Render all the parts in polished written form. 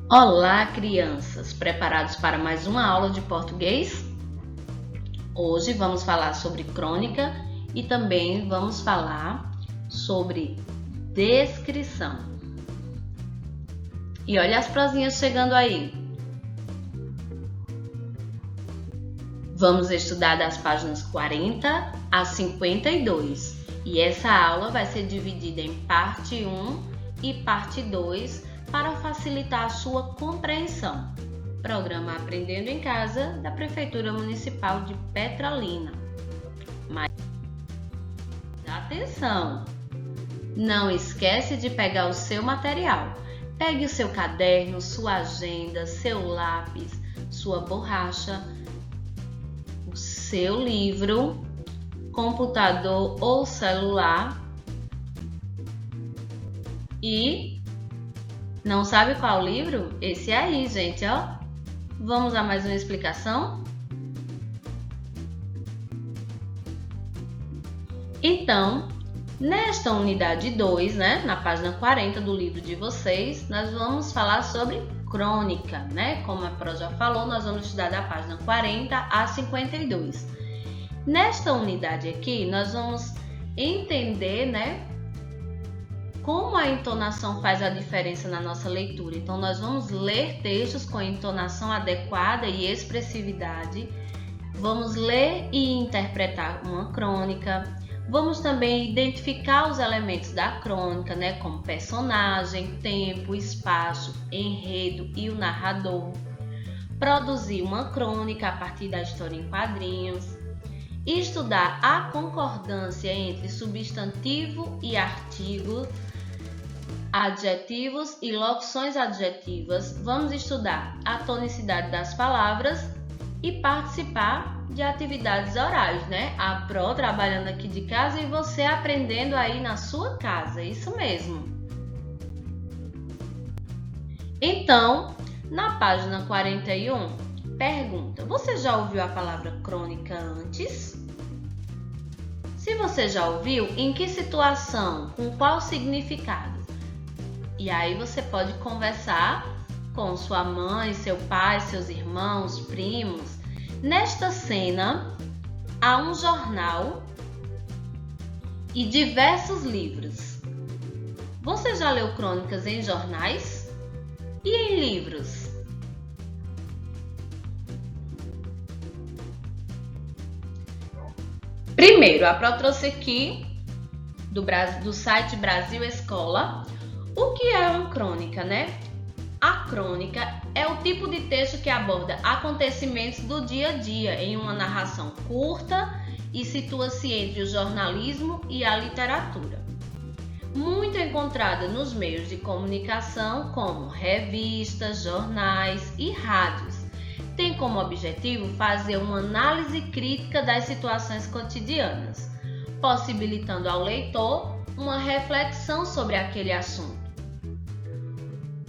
Olá, crianças! Preparados para mais uma aula de português? Hoje vamos falar sobre crônica e também vamos falar sobre descrição. E olha as prosinhas chegando aí. Vamos estudar das páginas 40 a 52. E essa aula vai ser dividida em parte 1 e parte 2 para facilitar a sua compreensão. Programa Aprendendo em Casa da Prefeitura Municipal de Petrolina. Mas atenção! Não esquece de pegar o seu material. Pegue o seu caderno, sua agenda, seu lápis, sua borracha, o seu livro, computador ou celular e não sabe qual livro? Esse aí, gente, ó. Vamos a mais uma explicação? Então, nesta unidade 2, na página 40 do livro de vocês, nós vamos falar sobre crônica, Como a Pro já falou, nós vamos estudar da página 40 a 52. Nesta unidade aqui, nós vamos entender, como a entonação faz a diferença na nossa leitura. Então, nós vamos ler textos com entonação adequada e expressividade. Vamos ler e interpretar uma crônica. Vamos também identificar os elementos da crônica, como personagem, tempo, espaço, enredo e o narrador. Produzir uma crônica a partir da história em quadrinhos. Estudar a concordância entre substantivo e artigo, adjetivos e locuções adjetivas. Vamos estudar a tonicidade das palavras e participar de atividades orais, A Pro trabalhando aqui de casa e você aprendendo aí na sua casa, isso mesmo. Então, na página 41, pergunta: você já ouviu a palavra crônica antes? Se você já ouviu, em que situação? Com qual significado? E aí você pode conversar com sua mãe, seu pai, seus irmãos, primos. Nesta cena, há um jornal e diversos livros. Você já leu crônicas em jornais? E em livros? Primeiro, a Pro trouxe aqui do site Brasil Escola. O que é uma crônica, A crônica é o tipo de texto que aborda acontecimentos do dia a dia em uma narração curta e situa-se entre o jornalismo e a literatura. Muito encontrada nos meios de comunicação como revistas, jornais e rádios. Tem como objetivo fazer uma análise crítica das situações cotidianas, possibilitando ao leitor uma reflexão sobre aquele assunto.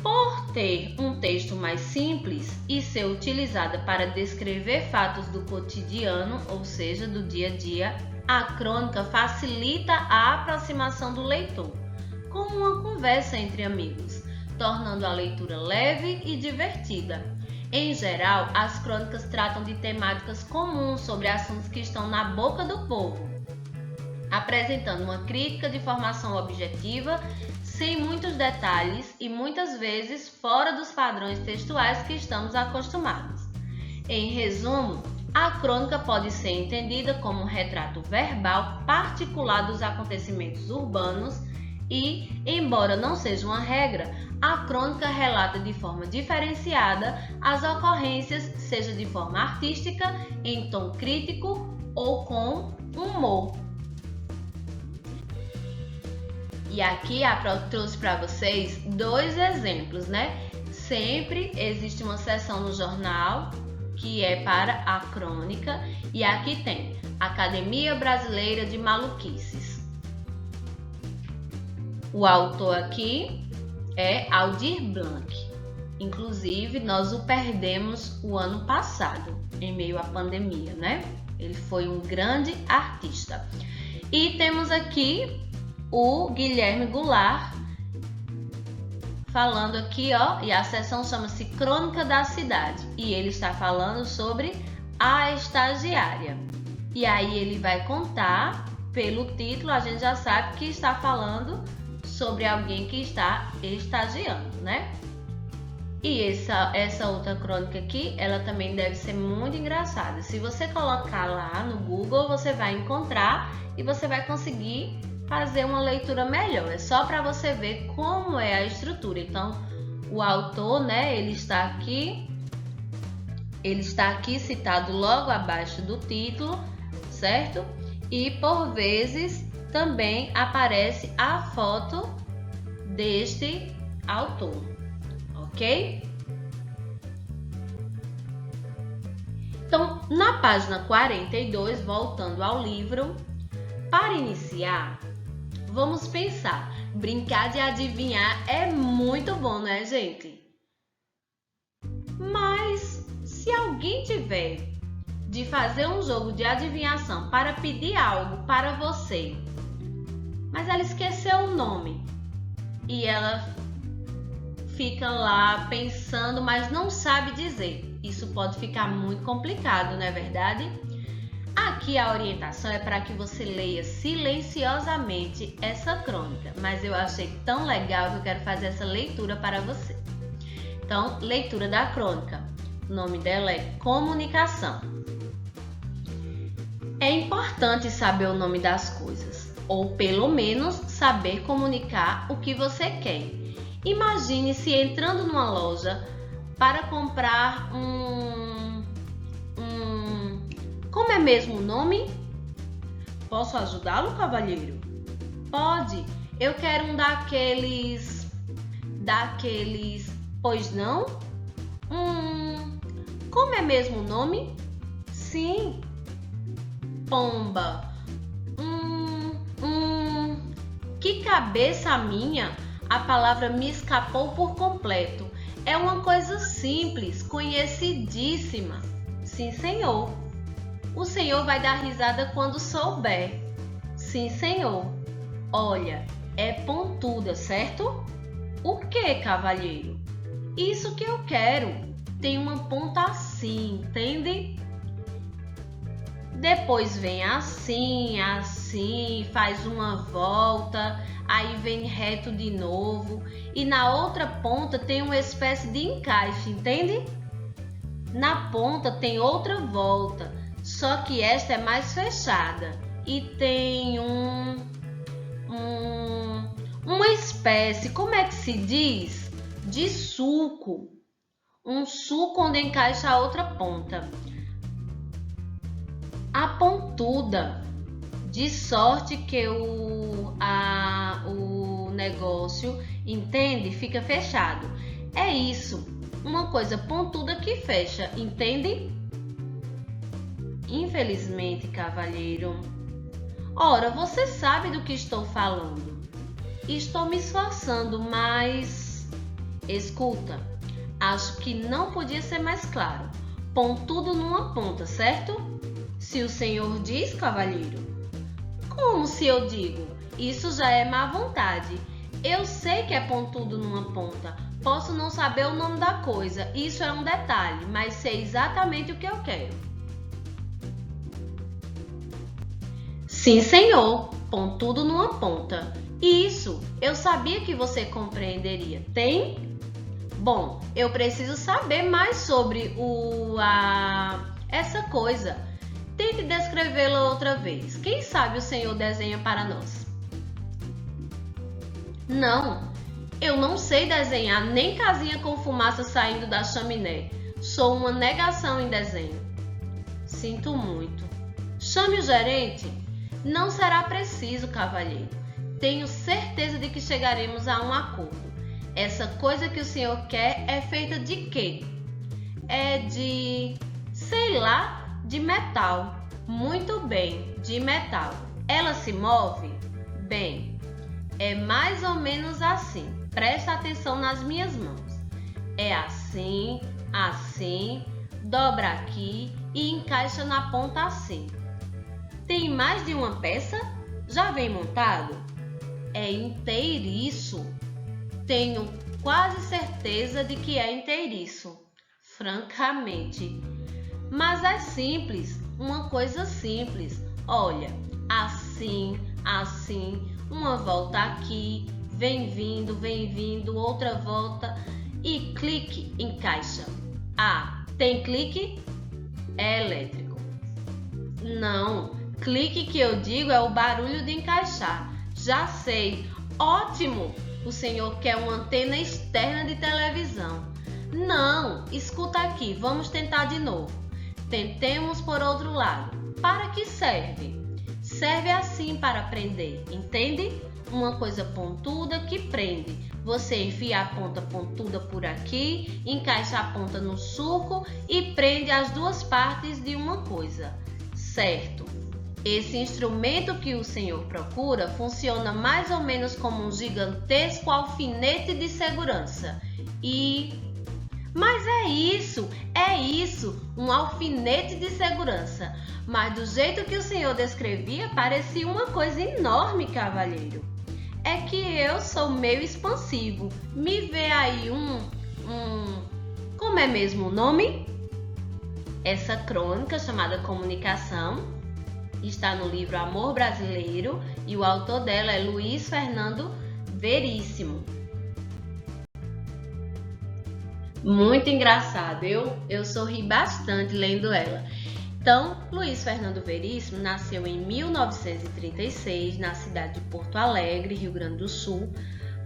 Por ter um texto mais simples e ser utilizada para descrever fatos do cotidiano, ou seja, do dia a dia, a crônica facilita a aproximação do leitor, como uma conversa entre amigos, tornando a leitura leve e divertida. Em geral, as crônicas tratam de temáticas comuns sobre assuntos que estão na boca do povo, apresentando uma crítica de formação objetiva, sem muitos detalhes e muitas vezes fora dos padrões textuais que estamos acostumados. Em resumo, a crônica pode ser entendida como um retrato verbal particular dos acontecimentos urbanos e, embora não seja uma regra, a crônica relata de forma diferenciada as ocorrências, seja de forma artística, em tom crítico ou com humor. E aqui a Pro trouxe para vocês 2 exemplos, Sempre existe uma seção no jornal que é para a crônica e aqui tem Academia Brasileira de Maluquices. O autor aqui é Aldir Blanc. Inclusive, nós o perdemos o ano passado, em meio à pandemia, Ele foi um grande artista. E temos aqui o Guilherme Goulart falando aqui, ó, e a seção chama-se Crônica da Cidade. E ele está falando sobre a estagiária. E aí ele vai contar, pelo título, a gente já sabe que está falando sobre alguém que está estagiando, né? E essa outra crônica aqui, ela também deve ser muito engraçada. Se você colocar lá no Google, você vai encontrar e você vai conseguir fazer uma leitura melhor. É só para você ver como é a estrutura. Então, o autor, né, ele está aqui citado logo abaixo do título, certo? E por vezes também aparece a foto deste autor, ok? Então, na página 42, voltando ao livro, para iniciar, vamos pensar. Brincar de adivinhar é muito bom, né, gente? Mas se alguém tiver de fazer um jogo de adivinhação para pedir algo para você, mas ela esqueceu o nome e ela fica lá pensando, mas não sabe dizer. Isso pode ficar muito complicado, não é verdade? Aqui a orientação é para que você leia silenciosamente essa crônica, mas eu achei tão legal que eu quero fazer essa leitura para você. Então, leitura da crônica. O nome dela é Comunicação. É importante saber o nome das coisas, ou pelo menos saber comunicar o que você quer. Imagine-se entrando numa loja para comprar Como é mesmo o nome? Posso ajudá-lo, cavalheiro? Pode. Eu quero um daqueles... Pois não? Como é mesmo o nome? Sim. Pomba. Que cabeça minha! A palavra me escapou por completo. É uma coisa simples, conhecidíssima. Sim, senhor. O senhor vai dar risada quando souber. Sim, senhor. Olha, é pontuda, certo? O que, cavalheiro? Isso que eu quero. Tem uma ponta assim, entende? Depois vem assim, faz uma volta, aí vem reto de novo e na outra ponta tem uma espécie de encaixe, entende? Na ponta tem outra volta, só que esta é mais fechada e tem uma espécie, como é que se diz? De sulco. Um sulco onde encaixa a outra ponta. A pontuda, de sorte que o negócio, entende? Fica fechado. É isso, uma coisa pontuda que fecha, entende? Infelizmente, cavalheiro. Ora, você sabe do que estou falando. Estou me esforçando, mas... Escuta, acho que não podia ser mais claro. Pontudo numa ponta, certo? Se o senhor diz, cavalheiro. Como se eu digo? Isso já é má vontade. Eu sei que é pontudo numa ponta. Posso não saber o nome da coisa, isso é um detalhe, mas sei exatamente o que eu quero. Sim, senhor, pontudo numa ponta. Isso, eu sabia que você compreenderia. Tem? Bom, eu preciso saber mais sobre essa coisa. Tente descrevê-la outra vez. Quem sabe o senhor desenha para nós? Não, eu não sei desenhar nem casinha com fumaça saindo da chaminé. Sou uma negação em desenho. Sinto muito. Chame o gerente. Não será preciso, cavalheiro. Tenho certeza de que chegaremos a um acordo. Essa coisa que o senhor quer é feita de quê? É de... sei lá... De metal. Muito bem, de metal. Ela se move? Bem, é mais ou menos assim. Presta atenção nas minhas mãos. É assim, assim, dobra aqui e encaixa na ponta assim. Tem mais de uma peça? Já vem montado? É inteiriço. Tenho quase certeza de que é inteiriço, francamente. Mas é simples, uma coisa simples. Olha, assim, uma volta aqui, vem vindo, outra volta e clique, encaixa. Ah, tem clique? É elétrico. Não, clique que eu digo é o barulho de encaixar. Já sei, ótimo! O senhor quer uma antena externa de televisão. Não, escuta aqui, vamos tentar de novo. Tentemos por outro lado. Para que serve? Serve assim para prender, entende? Uma coisa pontuda que prende. Você enfia a ponta pontuda por aqui, encaixa a ponta no sulco e prende as duas partes de uma coisa. Certo? Esse instrumento que o senhor procura funciona mais ou menos como um gigantesco alfinete de segurança. Mas é isso, um alfinete de segurança. Mas do jeito que o senhor descrevia, parecia uma coisa enorme, cavalheiro. É que eu sou meio expansivo. Me vê aí como é mesmo o nome? Essa crônica chamada Comunicação está no livro Amor Brasileiro e o autor dela é Luiz Fernando Veríssimo. Muito engraçado, eu sorri bastante lendo ela. Então, Luiz Fernando Veríssimo nasceu em 1936 na cidade de Porto Alegre, Rio Grande do Sul,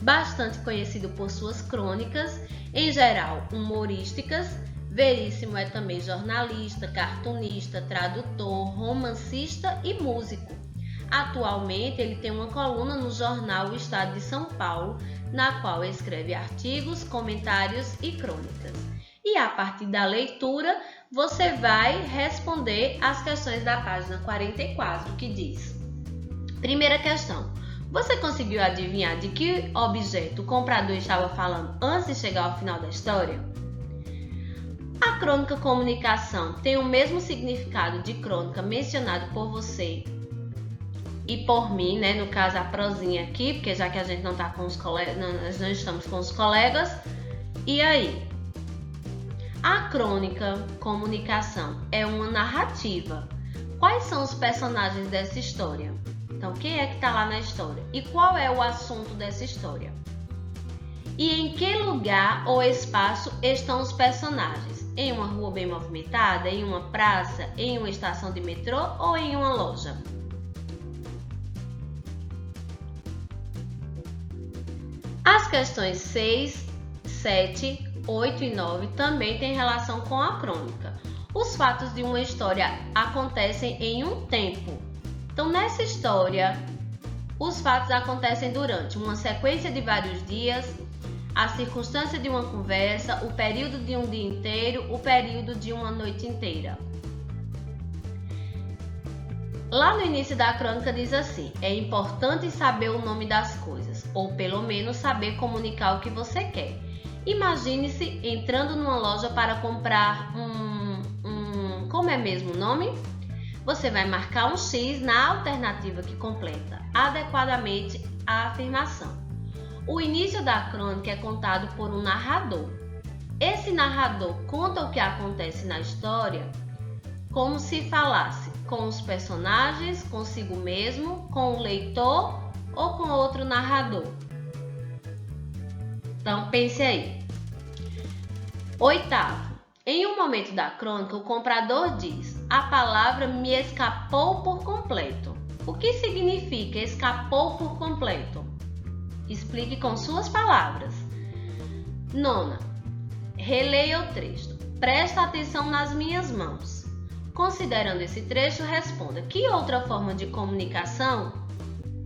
bastante conhecido por suas crônicas, em geral humorísticas. Veríssimo é também jornalista, cartunista, tradutor, romancista e músico. Atualmente, ele tem uma coluna no jornal O Estado de São Paulo, na qual escreve artigos, comentários e crônicas. E a partir da leitura, você vai responder as questões da página 44, que diz: primeira questão. Você conseguiu adivinhar de que objeto o comprador estava falando antes de chegar ao final da história? A crônica Comunicação tem o mesmo significado de crônica mencionado por você e por mim, né? No caso a prosinha aqui, porque já que a gente não está com os colegas, nós não estamos com os colegas. E aí? A crônica Comunicação é uma narrativa. Quais são os personagens dessa história? Então, quem é que está lá na história? E qual é o assunto dessa história? E em que lugar ou espaço estão os personagens? Em uma rua bem movimentada, em uma praça, em uma estação de metrô ou em uma loja? As questões 6, 7, 8 e 9 também têm relação com a crônica. Os fatos de uma história acontecem em um tempo. Então, nessa história, os fatos acontecem durante uma sequência de vários dias, a circunstância de uma conversa, o período de um dia inteiro, o período de uma noite inteira. Lá no início da crônica diz assim: é importante saber o nome das coisas, ou pelo menos saber comunicar o que você quer. Imagine-se entrando numa loja para comprar como é mesmo o nome? Você vai marcar um X na alternativa que completa adequadamente a afirmação. O início da crônica é contado por um narrador. Esse narrador conta o que acontece na história como se falasse com os personagens, consigo mesmo, com o leitor ou com outro narrador. Então pense aí. Oitavo. Em um momento da crônica, o comprador diz: a palavra me escapou por completo. O que significa escapou por completo? Explique com suas palavras. Nona. Releia o trecho. Presta atenção nas minhas mãos. Considerando esse trecho, responda: que outra forma de comunicação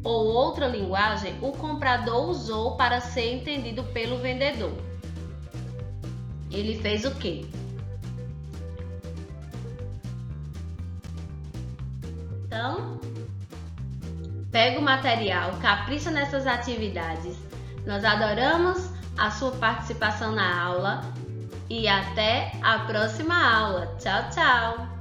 ou outra linguagem o comprador usou para ser entendido pelo vendedor? Ele fez o quê? Então, pega o material, capricha nessas atividades. Nós adoramos a sua participação na aula e até a próxima aula. Tchau, tchau!